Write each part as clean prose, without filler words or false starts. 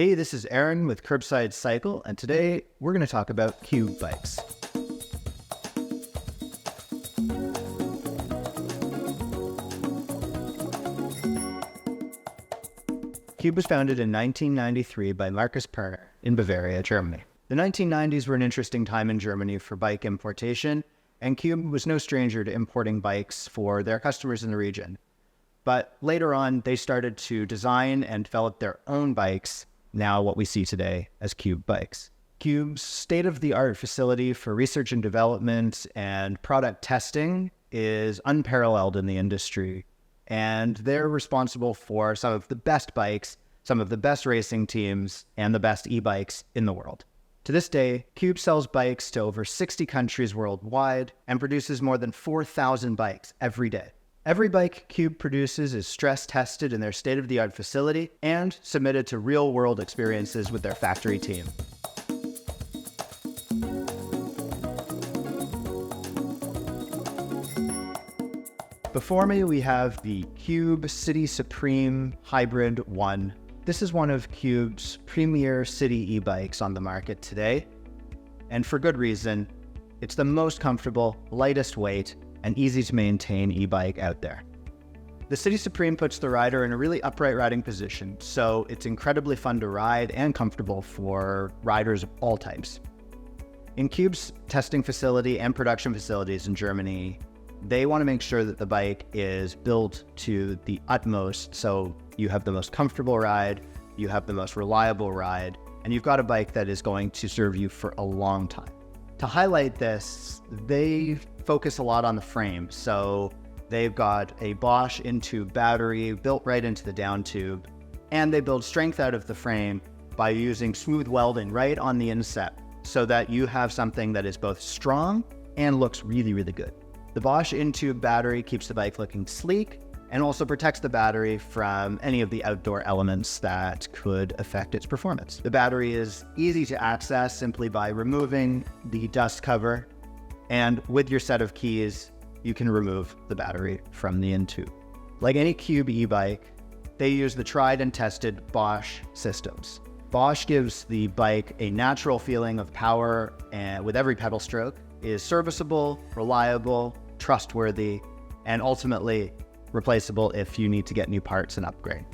Hey, this is Aaron with Curbside Cycle, and today we're going to talk about Cube bikes. Cube was founded in 1993 by Markus Perner in Bavaria, Germany. The 1990s were an interesting time in Germany for bike importation, and Cube was no stranger to importing bikes for their customers in the region. But later on, they started to design and develop their own bikes, now what we see today as Cube bikes. Cube's state-of-the-art facility for research and development and product testing is unparalleled in the industry, and they're responsible for some of the best bikes, some of the best racing teams, and the best e-bikes in the world. To this day, Cube sells bikes to over 60 countries worldwide and produces more than 4,000 bikes every day. Every bike Cube produces is stress-tested in their state-of-the-art facility and submitted to real-world experiences with their factory team. Before me, we have the Cube City Supreme Hybrid 1. This is one of Cube's premier city e-bikes on the market today, and for good reason. It's the most comfortable, lightest weight, and easy to maintain e-bike out there. The City Supreme puts the rider in a really upright riding position, so it's incredibly fun to ride and comfortable for riders of all types. In Cube's testing facility and production facilities in Germany, they want to make sure that the bike is built to the utmost, so you have the most comfortable ride, you have the most reliable ride, and you've got a bike that is going to serve you for a long time. To highlight this, they focus a lot on the frame. So they've got a Bosch in-tube battery built right into the down tube, and they build strength out of the frame by using smooth welding right on the inset so that you have something that is both strong and looks really, really good. The Bosch in-tube battery keeps the bike looking sleek and also protects the battery from any of the outdoor elements that could affect its performance. The battery is easy to access simply by removing the dust cover, and with your set of keys, you can remove the battery from the in-tube. Like any Cube e-bike, they use the tried and tested Bosch systems. Bosch gives the bike a natural feeling of power and with every pedal stroke, is serviceable, reliable, trustworthy, and ultimately replaceable if you need to get new parts and upgrade.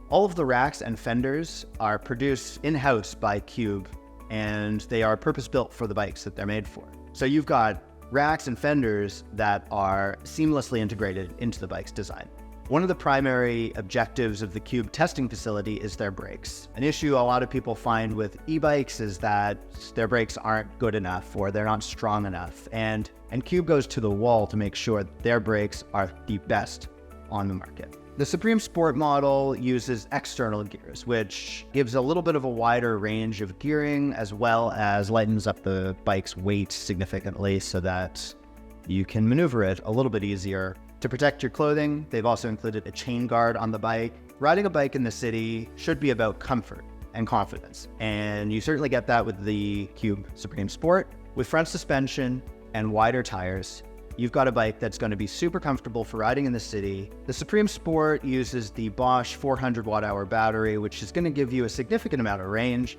All of the racks and fenders are produced in-house by Cube, and they are purpose-built for the bikes that they're made for. So you've got racks and fenders that are seamlessly integrated into the bike's design. One of the primary objectives of the Cube testing facility is their brakes. An issue a lot of people find with e-bikes is that their brakes aren't good enough or they're not strong enough, and Cube goes to the wall to make sure their brakes are the best on the market. The Supreme Sport model uses external gears, which gives a little bit of a wider range of gearing as well as lightens up the bike's weight significantly so that you can maneuver it a little bit easier. To protect your clothing, they've also included a chain guard on the bike. Riding a bike in the city should be about comfort and confidence, and you certainly get that with the Cube Supreme Sport. With front suspension and wider tires, you've got a bike that's going to be super comfortable for riding in the city. The Supreme Sport uses the Bosch 400 watt-hour battery, which is going to give you a significant amount of range.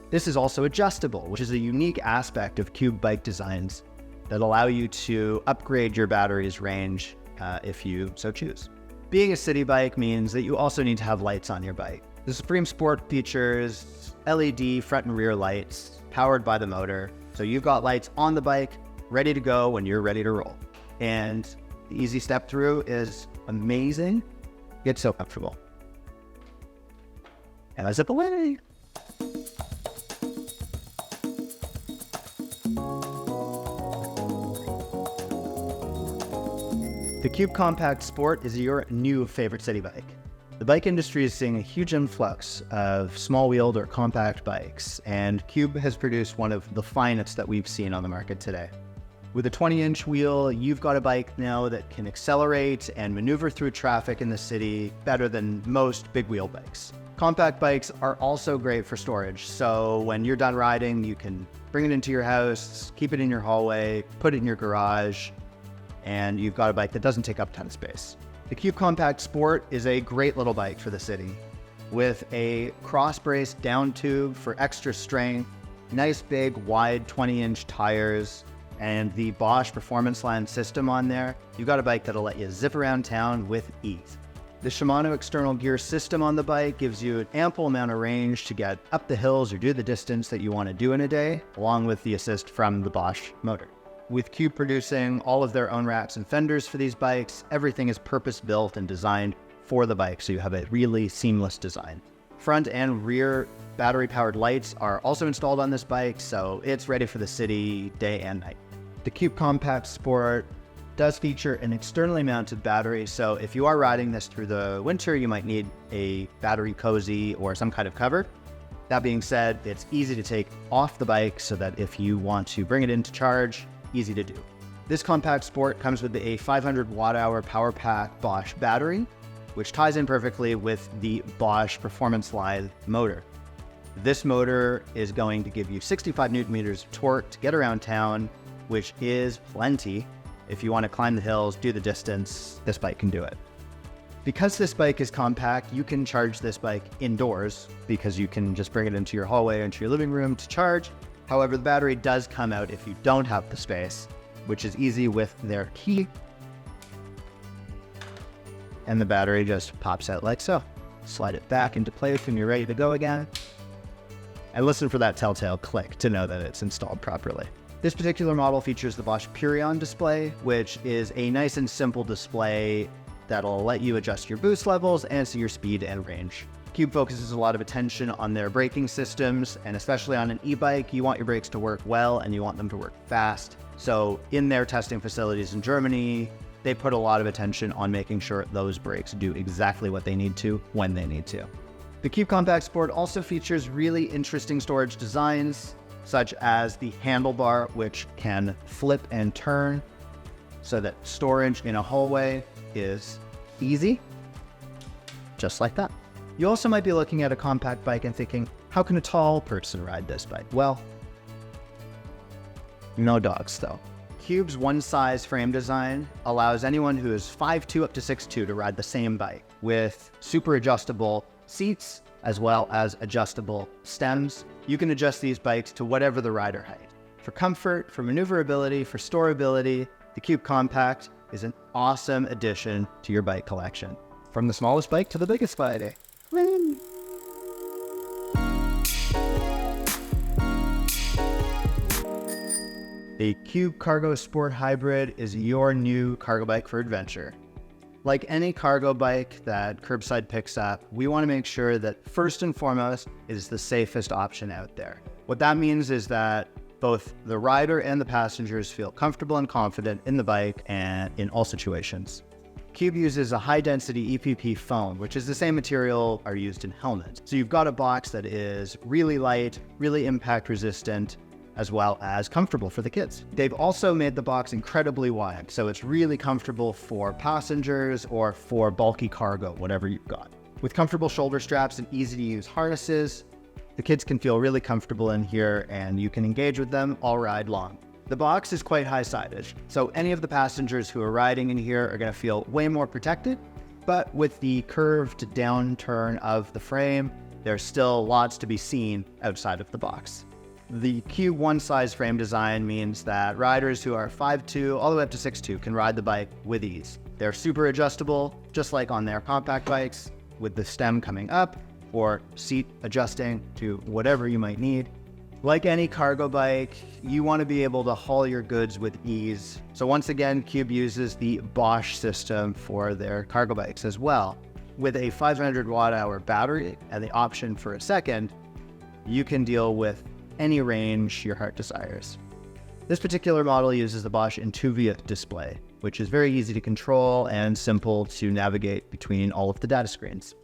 This is also adjustable, which is a unique aspect of Cube bike designs that allow you to upgrade your battery's range if you so choose. Being a city bike means that you also need to have lights on your bike. The Supreme Sport features LED front and rear lights powered by the motor, so you've got lights on the bike ready to go when you're ready to roll. And the easy step through is amazing. It's so comfortable. And I zip away. The Cube Compact Sport is your new favorite city bike. The bike industry is seeing a huge influx of small-wheeled or compact bikes, and Cube has produced one of the finest that we've seen on the market today. With a 20-inch wheel, you've got a bike now that can accelerate and maneuver through traffic in the city better than most big wheel bikes. Compact bikes are also great for storage, so when you're done riding, you can bring it into your house, keep it in your hallway, put it in your garage, and you've got a bike that doesn't take up a ton of space. The Cube Compact Sport is a great little bike for the city. with a cross brace down tube for extra strength, nice big wide 20-inch tires, and the Bosch Performance Line system on there. You've got a bike that'll let you zip around town with ease. The Shimano external gear system on the bike gives you an ample amount of range to get up the hills or do the distance that you want to do in a day, along with the assist from the Bosch motor. With Cube producing all of their own racks and fenders for these bikes, everything is purpose-built and designed for the bike, so you have a really seamless design. Front and rear battery-powered lights are also installed on this bike, so it's ready for the city day and night. The Cube Compact Sport does feature an externally mounted battery, so if you are riding this through the winter, you might need a battery cozy or some kind of cover. That being said, it's easy to take off the bike so that if you want to bring it in to charge, easy to do. This Compact Sport comes with a 500 watt-hour power pack Bosch battery, which ties in perfectly with the Bosch Performance Line motor. This motor is going to give you 65 Newton meters of torque to get around town, which is plenty. If you want to climb the hills, do the distance, this bike can do it. Because this bike is compact, you can charge this bike indoors because you can just bring it into your hallway or into your living room to charge. However, the battery does come out if you don't have the space, which is easy with their key. And the battery just pops out like so. Slide it back into place when you're ready to go again. And listen for that telltale click to know that it's installed properly. This particular model features the Bosch Purion display, which is a nice and simple display that'll let you adjust your boost levels and see your speed and range. Cube focuses a lot of attention on their braking systems, and especially on an e-bike, you want your brakes to work well and you want them to work fast. So in their testing facilities in Germany, they put a lot of attention on making sure those brakes do exactly what they need to when they need to. The Cube Compact Sport also features really interesting storage designs, such as the handlebar, which can flip and turn so that storage in a hallway is easy, just like that. You also might be looking at a compact bike and thinking, how can a tall person ride this bike? Well, no dogs though. Cube's one-size frame design allows anyone who is 5'2" up to 6'2" to ride the same bike with super adjustable seats as well as adjustable stems. You can adjust these bikes to whatever the rider height. For comfort, for maneuverability, for storability, the Cube Compact is an awesome addition to your bike collection. From the smallest bike to the biggest bike. The Cube Cargo Sport Hybrid is your new cargo bike for adventure. Like any cargo bike that Curbside picks up, we want to make sure that first and foremost it is the safest option out there. What that means is that both the rider and the passengers feel comfortable and confident in the bike and in all situations. Cube uses a high-density EPP foam, which is the same material are used in helmets. So you've got a box that is really light, really impact-resistant, as well as comfortable for the kids. They've also made the box incredibly wide, so it's really comfortable for passengers or for bulky cargo, whatever you've got. With comfortable shoulder straps and easy-to-use harnesses, the kids can feel really comfortable in here and you can engage with them all ride long. The box is quite high-sided, so any of the passengers who are riding in here are going to feel way more protected, but with the curved downturn of the frame, there's still lots to be seen outside of the box. The Cube one-size frame design means that riders who are 5'2" all the way up to 6'2" can ride the bike with ease. They're super adjustable, just like on their compact bikes, with the stem coming up or seat adjusting to whatever you might need. Like any cargo bike, you want to be able to haul your goods with ease. So once again, Cube uses the Bosch system for their cargo bikes as well. With a 500 watt-hour battery and the option for a second, you can deal with any range your heart desires. This particular model uses the Bosch Intuvia display, which is very easy to control and simple to navigate between all of the data screens.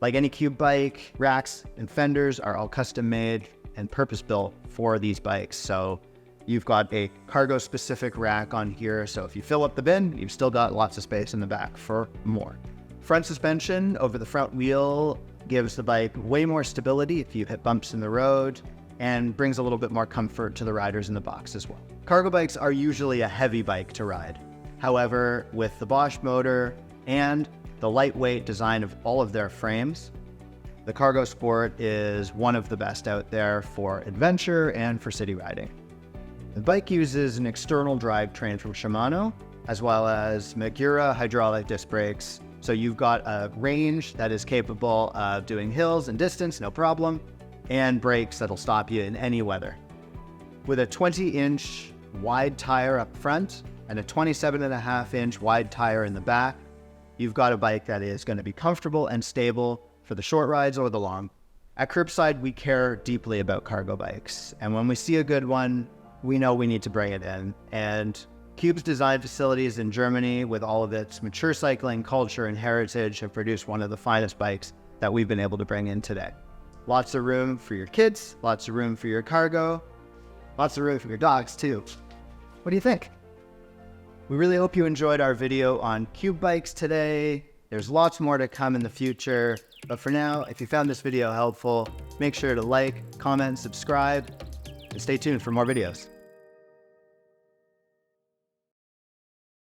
Like any Cube bike, racks and fenders are all custom made and purpose-built for these bikes. So you've got a cargo-specific rack on here, so if you fill up the bin, you've still got lots of space in the back for more. Front suspension over the front wheel gives the bike way more stability if you hit bumps in the road, and brings a little bit more comfort to the riders in the box as well. Cargo bikes are usually a heavy bike to ride. However, with the Bosch motor and the lightweight design of all of their frames, The Cargo Sport is one of the best out there for adventure and for city riding. The bike uses an external drivetrain from Shimano, as well as Magura hydraulic disc brakes. So you've got a range that is capable of doing hills and distance, no problem, and brakes that'll stop you in any weather. With a 20-inch wide tire up front and a 27.5-inch wide tire in the back, you've got a bike that is going to be comfortable and stable for the short rides or the long. At Curbside, we care deeply about cargo bikes, and when we see a good one, we know we need to bring it in. And Cube's design facilities in Germany, with all of its mature cycling culture and heritage, have produced one of the finest bikes that we've been able to bring in today. Lots of room for your kids, lots of room for your cargo, lots of room for your dogs too. What do you think? We really hope you enjoyed our video on Cube bikes today. There's lots more to come in the future, but for now, if you found this video helpful, make sure to like, comment, subscribe, and stay tuned for more videos.